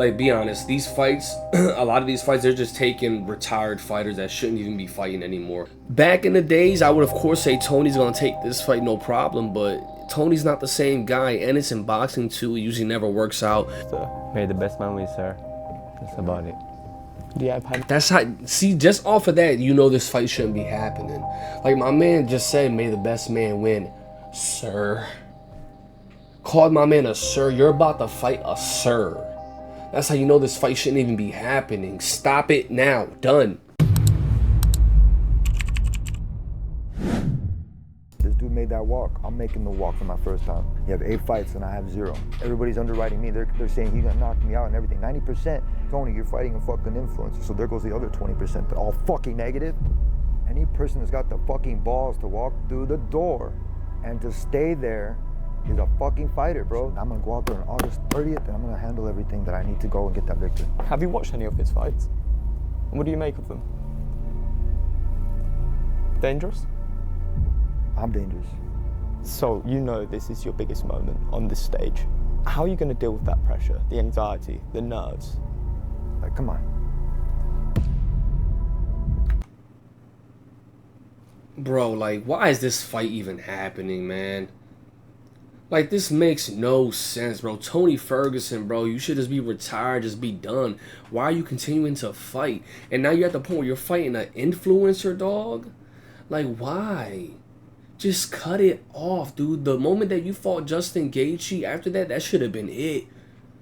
Like, be honest, these fights, a lot of these fights, they're just taking retired fighters that shouldn't even be fighting anymore. Back in the days, I would of course say Tony's gonna take this fight no problem, but Tony's not the same guy, and it's in boxing too. It usually never works out. So, may the best man win, sir. That's about it. Yeah, That's how, see, just off of that, you know this fight shouldn't be happening. Like my man just said, may the best man win. Sir. Called my man a sir. You're about to fight a sir. That's how you know this fight shouldn't even be happening. Stop it now. Done. This dude made that walk. I'm making the walk for my first time. You have 8 fights and I have 0. Everybody's underwriting me. They're saying he's gonna knock me out and everything. 90%, Tony, you're fighting a fucking influencer. So there goes the other 20%. They're all fucking negative. Any person that's got the fucking balls to walk through the door and to stay there is a fucking fighter, bro. I'm gonna go out there on August 30th and I'm gonna handle everything that I need to go and get that victory. Have you watched any of his fights? And what do you make of them? Dangerous? I'm dangerous. So you know this is your biggest moment on this stage. How are you going to deal with that pressure, the anxiety, the nerves? Like, come on. Bro, like, why is this fight even happening, man? Like, this makes no sense, bro. Tony Ferguson, bro, you should just be retired, just be done. Why are you continuing to fight? And now you're at the point where you're fighting an influencer, dog? Like, why? Just cut it off, dude. The moment that you fought Justin Gaethje, after that, that should have been it.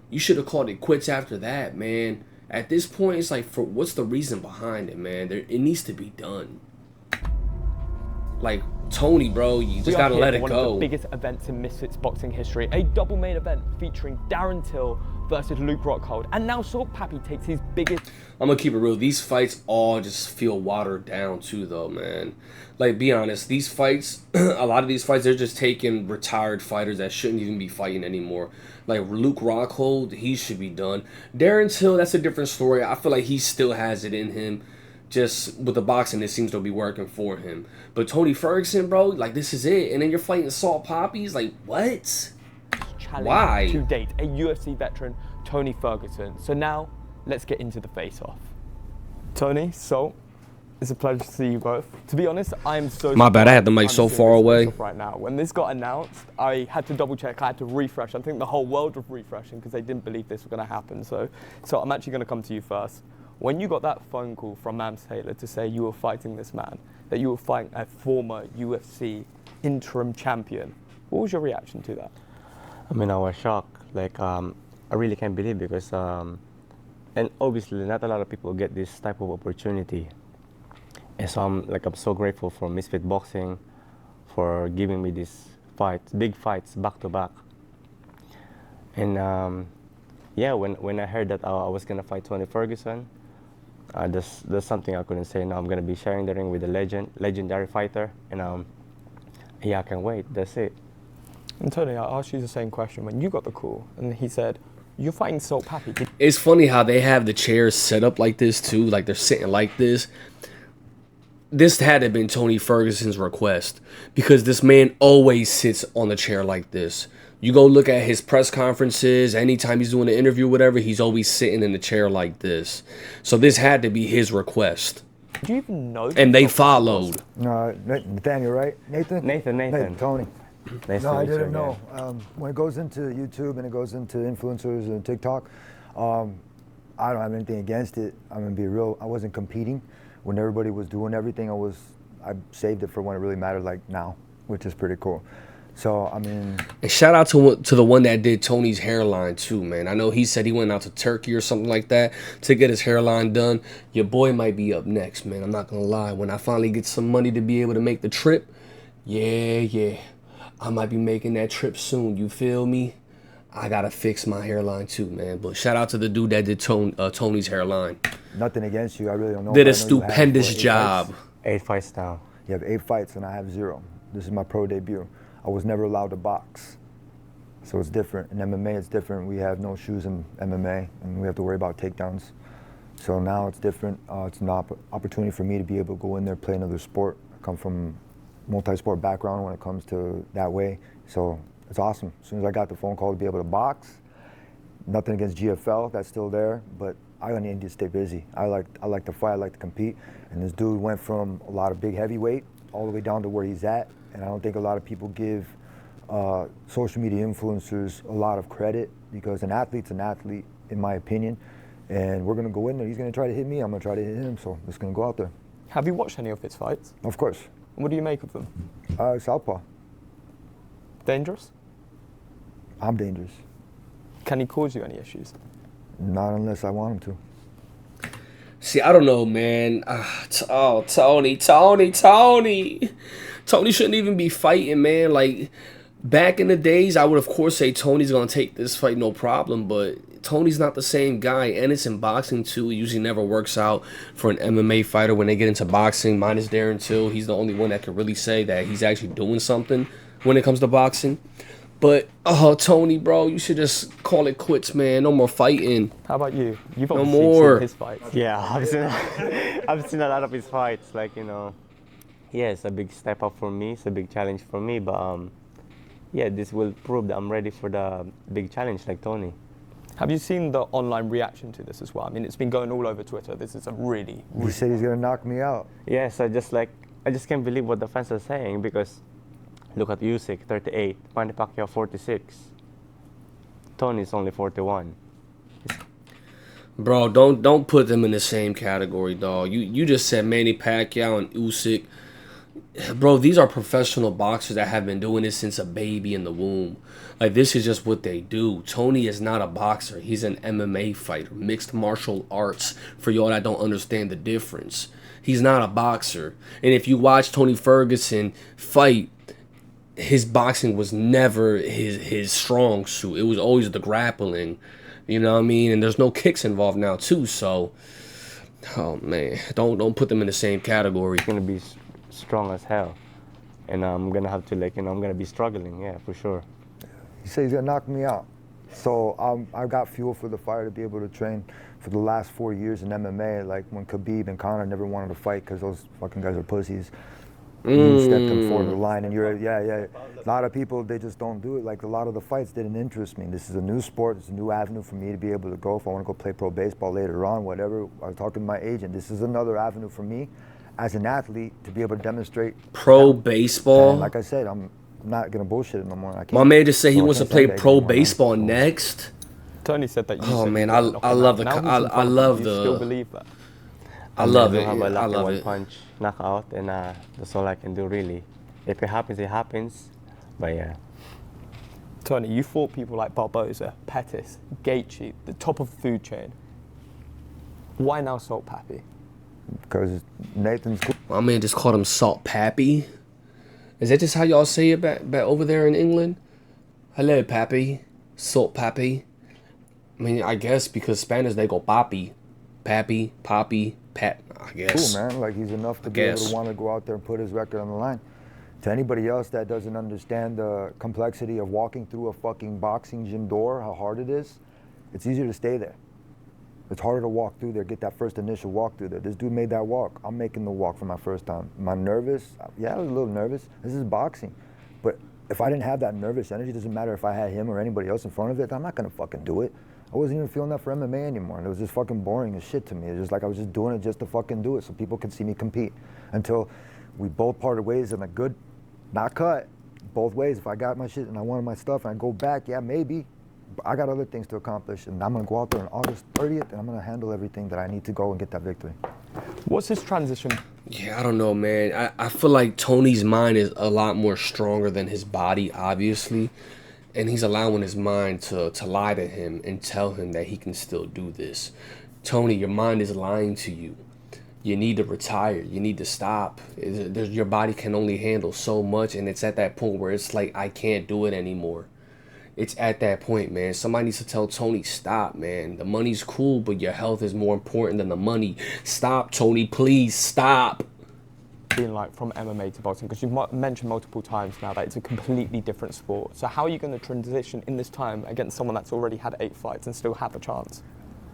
You should have called it quits after that, man. At this point, it's like, for what's the reason behind it, man? It needs to be done. Like, Tony, bro, you just gotta let it one go. Of the biggest events in Misfits boxing history, a double main event featuring Darren Till versus Luke Rockhold, and now Salt Pappy takes his biggest. I'm gonna keep it real. These fights all just feel watered down too, though, man. Like, be honest, these fights, a lot of these fights, they're just taking retired fighters that shouldn't even be fighting anymore. Like Luke Rockhold, he should be done. Darren Till, that's a different story. I feel like he still has it in him. Just with the boxing, it seems to be working for him. But Tony Ferguson, bro, like, this is it. And then you're fighting Salt Poppies? Like, what? Challenge Why? to date, a UFC veteran, Tony Ferguson. So now, let's get into the face-off. Tony, Salt, it's a pleasure to see you both. To be honest, I'm so... My bad, I had the mic so far away. Right now, when this got announced, I had to double check, I had to refresh. I think the whole world was refreshing because they didn't believe this was going to happen. So I'm actually going to come to you first. When you got that phone call from Mams Taylor to say you were fighting this man, that you were fighting a former UFC interim champion, what was your reaction to that? I mean, I was shocked. Like, I really can't believe because, and obviously not a lot of people get this type of opportunity. And so I'm so grateful for Misfit Boxing for giving me these fights, big fights back to back. And yeah, when I heard that I was gonna fight Tony Ferguson, there's something I couldn't say. Now I'm gonna be sharing the ring with a legendary fighter, and yeah, I can't wait. That's it. And Tony, I asked you the same question when you got the call, and he said, "You're fighting Salt Pappy." It's funny how they have the chairs set up like this too, like they're sitting like this. This had to have been Tony Ferguson's request because this man always sits on the chair like this. You go look at his press conferences, anytime he's doing an interview or whatever, he's always sitting in the chair like this. So this had to be his request. Do you even know? And they followed. Nathaniel, right? Nathan. Tony. Nice No, to I meet you didn't again. know. When it goes into YouTube and it goes into influencers and TikTok, I don't have anything against it. I'm gonna be real. I wasn't competing when everybody was doing everything. I saved it for when it really mattered, like now, which is pretty cool. So, I mean... And shout out to the one that did Tony's hairline too, man. I know he said he went out to Turkey or something like that to get his hairline done. Your boy might be up next, man. I'm not going to lie. When I finally get some money to be able to make the trip, yeah, I might be making that trip soon. You feel me? I got to fix my hairline too, man. But shout out to the dude that did Tony's hairline. Nothing against you. I really don't know. Did a stupendous job. 8 fights now. You have 8 fights and I have 0. This is my pro debut. I was never allowed to box. So it's different. In MMA, it's different. We have no shoes in MMA, and we have to worry about takedowns. So now it's different. It's an opportunity for me to be able to go in there, play another sport. I come from multi-sport background when it comes to that way. So it's awesome. As soon as I got the phone call to be able to box, Nothing against GFL, that's still there, but I need to stay busy. I like to fight, I like to compete, and this dude went from a lot of big heavyweight all the way down to where he's at, and I don't think a lot of people give social media influencers a lot of credit, because an athlete's an athlete, in my opinion, and we're gonna go in there. He's gonna try to hit me, I'm gonna try to hit him, so it's gonna go out there. Have you watched any of his fights? Of course. What do you make of them? Southpaw. Dangerous? I'm dangerous. Can he cause you any issues? Not unless I want him to. See, I don't know, man. Tony shouldn't even be fighting, man. Like, back in the days, I would of course say Tony's gonna take this fight, no problem. But Tony's not the same guy, and it's in boxing too. It usually never works out for an MMA fighter when they get into boxing. Minus Darren Till, he's the only one that can really say that he's actually doing something when it comes to boxing. But Tony, bro, you should just call it quits, man. No more fighting. How about you? You've No obviously more. seen his fights. Yeah, I've seen a lot of his fights. Like, you know, yeah, it's a big step up for me. It's a big challenge for me. But yeah, this will prove that I'm ready for the big challenge, like Tony. Have you seen the online reaction to this as well? I mean, it's been going all over Twitter. This is a really He said he's gonna knock me out. Yes, I just can't believe what the fans are saying, because look at Usyk, 38, Manny Pacquiao, 46. Tony's only 41. Bro, don't put them in the same category, dog. You just said Manny Pacquiao and Usyk. Bro, these are professional boxers that have been doing this since a baby in the womb. Like, this is just what they do. Tony is not a boxer. He's an MMA fighter, mixed martial arts, for y'all that don't understand the difference. He's not a boxer. And if you watch Tony Ferguson fight, his boxing was never his strong suit. It was always the grappling. You know what I mean? And there's no kicks involved now too, so oh man, don't put them in the same category. He's gonna be strong as hell, and I'm gonna have to, like, you know, I'm gonna be struggling, yeah, for sure. He said he's gonna knock me out. So I've got fuel for the fire to be able to train for the last 4 years in MMA. Like when Khabib and Conor never wanted to fight because those fucking guys are pussies. You stepped them forward the line, and yeah. A lot of people, they just don't do it. Like, a lot of the fights didn't interest me. This is a new sport. It's a new avenue for me to be able to go. If I want to go play pro baseball later on, whatever, I was talking to my agent. This is another avenue for me as an athlete to be able to demonstrate. Pro baseball? And like I said, I'm not going to bullshit it no more. I can't, My man just said he so I wants to can't play say that pro anymore, man. baseball next. Tony said that. You Oh said man, you were gonna knock I him love out. the Now he's in front I of you. love You the still believe that? I love it. I have a I lucky love one it. punch knockout, and that's all I can do, really. If it happens, it happens. But yeah. Tony, you fought people like Barboza, Pettis, Gaethje, the top of the food chain. Why now Salt Pappy? Because Nathan's cool. My man just called him Salt Pappy. Is that just how y'all say it back over there in England? Hello, Pappy. Salt Pappy. I mean, I guess because Spanish they go Papi. Pappy, Poppy, Pat, I guess. Cool, man. Like, he's enough to be able to want to go out there and put his record on the line. To anybody else that doesn't understand the complexity of walking through a fucking boxing gym door, how hard it is, it's easier to stay there. It's harder to walk through there, get that first initial walk through there. This dude made that walk. I'm making the walk for my first time. Am I nervous? Yeah, I was a little nervous. This is boxing. But if I didn't have that nervous energy, it doesn't matter if I had him or anybody else in front of it, I'm not gonna fucking do it. I wasn't even feeling that for MMA anymore. And it was just fucking boring as shit to me. It was just like I was just doing it just to fucking do it so people could see me compete. Until we both parted ways in a good, not cut, both ways. If I got my shit and I wanted my stuff and I go back, yeah, maybe. But I got other things to accomplish, and I'm gonna go out there on August 30th and I'm gonna handle everything that I need to go and get that victory. What's his transition? Yeah, I don't know, man. I feel like Tony's mind is a lot more stronger than his body, obviously. And he's allowing his mind to lie to him and tell him that he can still do this. Tony, your mind is lying to you. You need to retire. You need to stop. Your body can only handle so much, and it's at that point where it's like, I can't do it anymore. It's at that point, man. Somebody needs to tell Tony, stop, man. The money's cool, but your health is more important than the money. Stop, Tony, please, stop. Being like from MMA to boxing, because you've mentioned multiple times now that it's a completely different sport. So how are you going to transition in this time against someone that's already had 8 fights and still have a chance?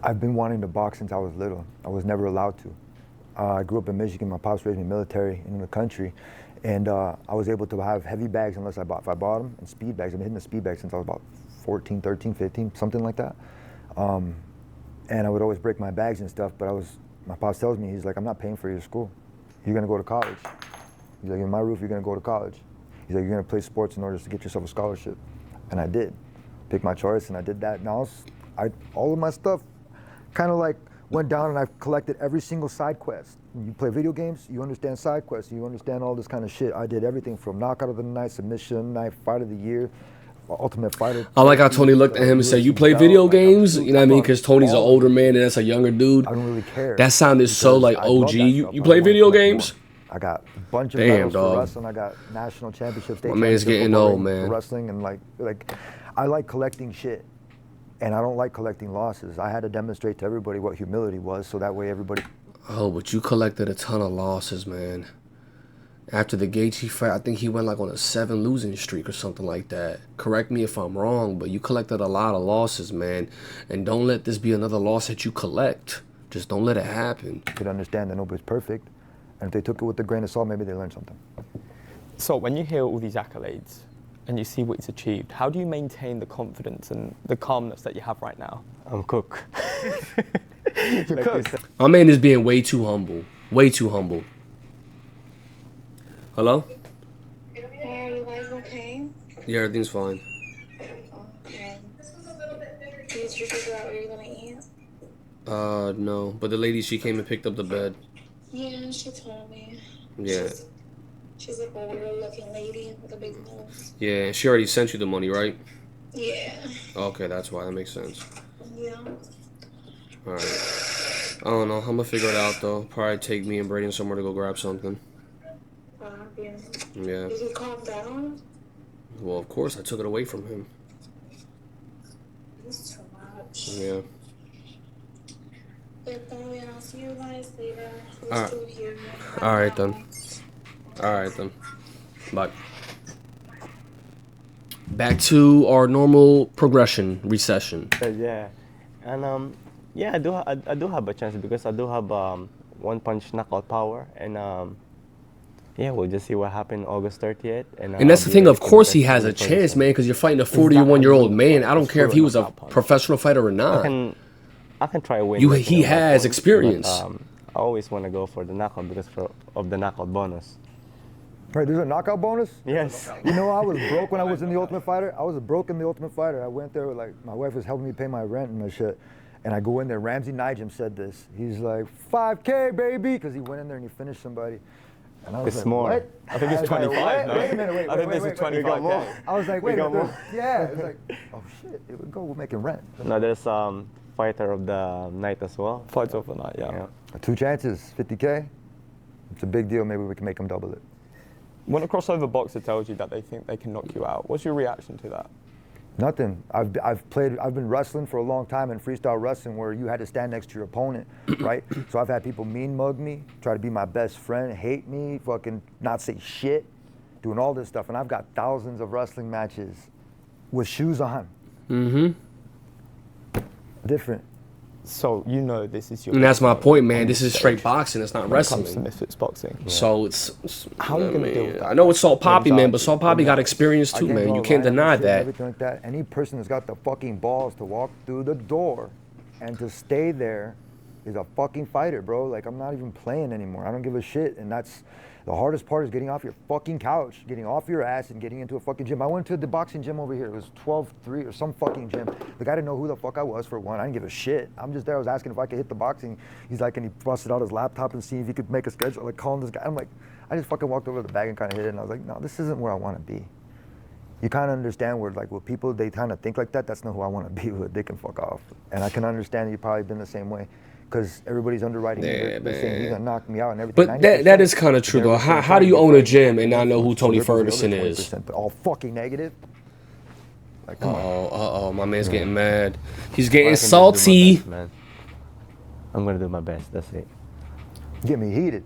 I've been wanting to box since I was little. I was never allowed to. I grew up in Michigan. My pops raised me military in the country. And I was able to have heavy bags if I bought them, and speed bags. I've been hitting the speed bags since I was about 14, 13, 15, something like that. And I would always break my bags and stuff, but my pops tells me, he's like, I'm not paying for your school. You're gonna go to college. He's like, in my roof, you're gonna go to college. He's like, you're gonna play sports in order to get yourself a scholarship. And I did. Picked my choice and I did that. Now all of my stuff kind of like went down and I've collected every single side quest. You play video games, you understand side quests, you understand all this kind of shit. I did everything from knockout of the night, submission night, fight of the year, Ultimate Fighter. I like how Tony looked at him and said, you play video games? You know what I mean? Because Tony's an older man and that's a younger dude. I don't really care. That sounded so like OG. You play video games? I got a bunch of medals for wrestling. I got national championships. My man's getting old, man. For wrestling and like I like collecting shit, and I don't like collecting losses. I had to demonstrate to everybody what humility was, so that way everybody. Oh, but you collected a ton of losses, man. After the Gaethje fight, I think he went like on a 7 losing streak or something like that. Correct me if I'm wrong, but you collected a lot of losses, man. And don't let this be another loss that you collect. Just don't let it happen. You could understand that nobody's perfect, and if they took it with a grain of salt, maybe they learned something. So when you hear all these accolades and you see what he's achieved, how do you maintain the confidence and the calmness that you have right now? I'm cook. You're cook. My man is being way too humble. Way too humble. Hello? Are you guys okay? Yeah, everything's fine. Okay. Did you figure out what you're gonna eat? No. But the lady, she came and picked up the bed. Yeah, she told me. Yeah. She's like a weird looking lady with a big nose. Yeah, she already sent you the money, right? Yeah. Okay, that's why. That makes sense. Yeah. Alright. I don't know. I'm gonna figure it out, though. Probably take me and Brayden somewhere to go grab something. Yeah. Yeah. Did he calm down? Well, of course, I took it away from him. It's too much. Yeah. But then I'll see you guys later. We're Alright. still here. Alright, then. Alright, then. Bye. Back to our normal progression, recession. Yeah, and yeah, I do have a chance because I do have one punch knockout power, and yeah, we'll just see what happens August 30th. And that's the thing, of course he has a chance, man, because you're fighting a 41-year-old man. I don't care if he was a professional fighter or not. I can try win. He has experience. But, I always want to go for the knockout because of the knockout bonus. Right, there's a knockout bonus? Yes. You know, I was broke when I was in the Ultimate Fighter. I was broke in the Ultimate Fighter. I went there, like, my wife was helping me pay my rent and my shit. And I go in there, Ramsey Nijim said this. He's like, 5K, baby, because he went in there and he finished somebody. And I was It's like, more. what? I think it's 25. No? Wait a minute, I think this is 25K. I was like, wait a got minute. more. Yeah, it was like, oh shit, here we go, we're making rent. No, there's fighter of the night as well. Fights overnight, yeah. Yeah. 2 chances, 50K. It's a big deal. Maybe we can make them double it. When a crossover boxer tells you that they think they can knock you out, what's your reaction to that? Nothing. I've been wrestling for a long time in freestyle wrestling where you had to stand next to your opponent, right? So I've had people mean mug me, try to be my best friend, hate me, fucking not say shit, doing all this stuff. And I've got thousands of wrestling matches with shoes on. Mm-hmm. Different. So you know this is your. And that's my point, man. This is straight boxing. It's not when it comes to wrestling. Misfits boxing. So it's How are you gonna deal with that? I know it's Salt Poppy, man, but Anxiety, Salt Poppy got experience I too, can't man. draw You a can't line deny and shit and that. Everything like that. Any person that's got the fucking balls to walk through the door and to stay there is a fucking fighter, bro. Like, I'm not even playing anymore. I don't give a shit. And that's the hardest part, is getting off your fucking couch, getting off your ass and getting into a fucking gym. I went to the boxing gym over here. It was 12-3 or some fucking gym. The guy didn't know who the fuck I was, for one. I didn't give a shit. I'm just there. I was asking if I could hit the boxing. He's like, and he busted out his laptop and see if he could make a schedule, like calling this guy. I'm like, I just fucking walked over to the bag and kind of hit it. And I was like, no, this isn't where I want to be. You kind of understand where, like, with people, they kind of think like that. That's not who I want to be with. They can fuck off. And I can understand that you've probably been the same way. Because everybody's underwriting me. Yeah, They're saying he's man. gonna knock me out and everything. But that is kind of true, though. How do you own a gym and not know who Tony Ferguson is? But all fucking negative. Like, come on. Uh-oh, my man's getting mad. He's Well, getting I can just do my salty. best, man. I'm gonna do my best. That's it. Get me heated.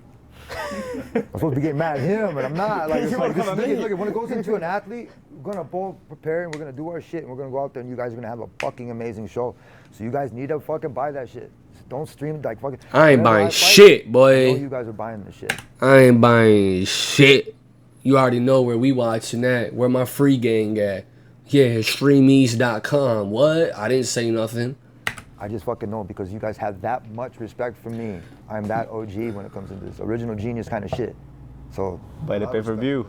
I'm supposed to be getting mad at him, but I'm not. Like, it's like this nigga, look, when it goes into an athlete, we're gonna both prepare and we're gonna do our shit and we're gonna go out there and you guys are gonna have a fucking amazing show. So you guys need to fucking buy that shit. Don't stream like fucking. I ain't whenever buying fight, shit, I know boy. you guys are buying the shit. I ain't buying shit. You already know where we watching that. Where my free gang at. Yeah, streameast.com. What? I didn't say nothing. I just fucking know because you guys have that much respect for me. I'm that OG when it comes into this original genius kind of shit. So By the pay-per-view.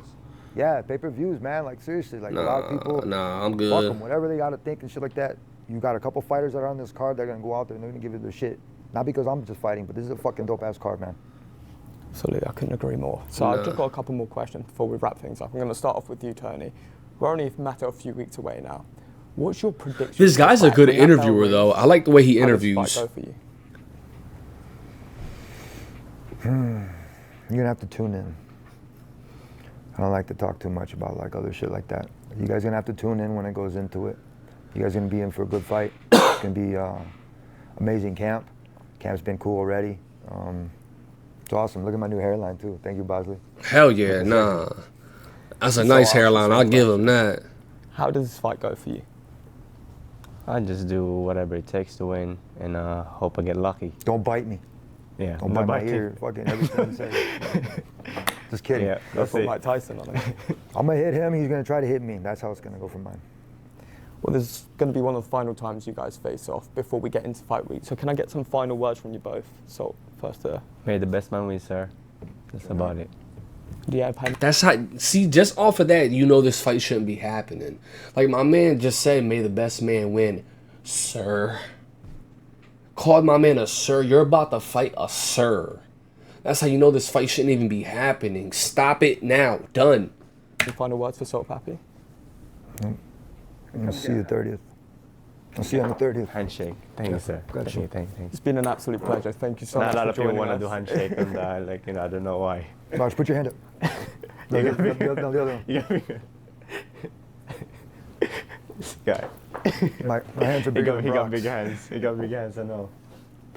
yeah, pay-per-views, man. Like seriously, like a lot of people. Nah, I'm Fuck good. them, whatever they gotta think and shit like that. You got a couple fighters that are on this card. They're gonna go out there and they're gonna give it their shit. Not because I'm just fighting, but this is a fucking dope ass card, man. Absolutely, I couldn't agree more. So I've just got a couple more questions before we wrap things up. I'm going to start off with you, Tony. We're only a matter of a few weeks away now. What's your prediction? This for the guy's a fight? good When that bell interviewer, rings, though. I like the way he how does the interviews. fight go for you? You're gonna have to tune in. I don't like to talk too much about like other shit like that. You guys gonna have to tune in when it goes into it. You guys gonna be in for a good fight. It's gonna be amazing camp. Camp's been cool already. It's awesome. Look at my new hairline too. Thank you, Bosley. Hell yeah, nah. That's a So nice awesome, hairline. so I'll give much. him that. How does this fight go for you? I just do whatever it takes to win, and hope I get lucky. Don't bite me. Yeah. Don't no bite my biting. ear. Fucking everything you say. Just kidding. Yeah, Go that's for it. Mike Tyson on it. I'm gonna hit him. He's gonna try to hit me. That's how it's gonna go for mine. Well, this is going to be one of the final times you guys face off before we get into fight week. So can I get some final words from you both? So first, May the best man win, sir. That's about it. do you have any That's how. See, just off of that, you know this fight shouldn't be happening. Like my man just said, "May the best man win," sir. Called my man a sir. You're about to fight a sir. That's how you know this fight shouldn't even be happening. Stop it now. Done. final words for Salt Pappy? I'll see you 30th. I'll see you on the 30th. Handshake. Thank you, sir. Got you. Thank you. It's been an absolute pleasure. Thank you so Not much a lot for of people joining want to us. do handshake, and like I don't know why. Marsh, put your hand up. No, the other one. You got me. This guy. My hands are He bigger got, than he got Brock's. big hands. He got big hands. I know.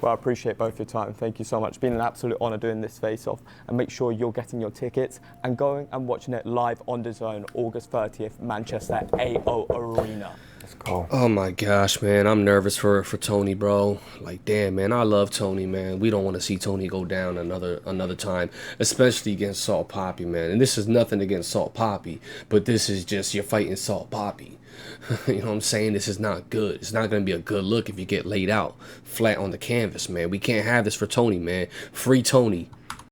Well, I appreciate both your time. Thank you so much. It's been an absolute honour doing this face-off. And make sure you're getting your tickets and going and watching it live on DAZN, August 30th, Manchester AO Arena. Let's go. Oh my gosh, man, I'm nervous for Tony, bro. Like, damn, man, I love Tony, man. We don't want to see Tony go down another time, especially against Salt Poppy, man. And this is nothing against Salt Poppy, but this is just you're fighting Salt Poppy. You know what I'm saying? This is not good. It's not going to be a good look if you get laid out flat on the canvas, man. We can't have this for Tony, man. Free Tony.